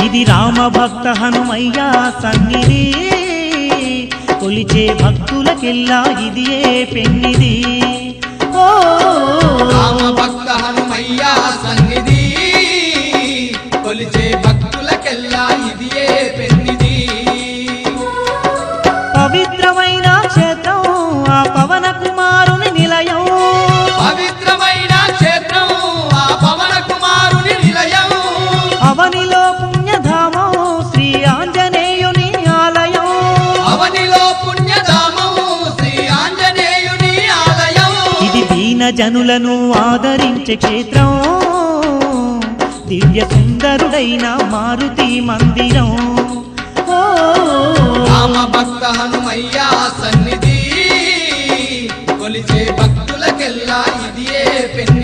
ఇది రామ భక్త హనుమయ్య సన్నిధి కొలిచే భక్తులకెల్లా ఇదియే పెన్నిది ఓ రామ భక్త హనుమయ్య సన్నిధి కొలిచే భక్తులకెల్లా ఇదియే పెన్నిది పవిత్రమైన క్షేత్రం ఆ పవన కుమారుని నిలయం పవిత్రమైన క్షేత్రం ఆ పవన కుమారుని నిలయం అవనిలో పుణ్యధామం శ్రీ ఆంజనేయుని ఆలయం అవనిలో పుణ్యధామం శ్రీ ఆంజనేయుని ఆలయం ఇది దీన జనులను ఆదరించే క్షేత్రం దివ్య సుందరుడైన మారుతి మందిరం ఓ రామ భక్త హనుమయ్య సన్నిధి కొలిచే భక్తులకెల్లా ఇదియే పెన్నిది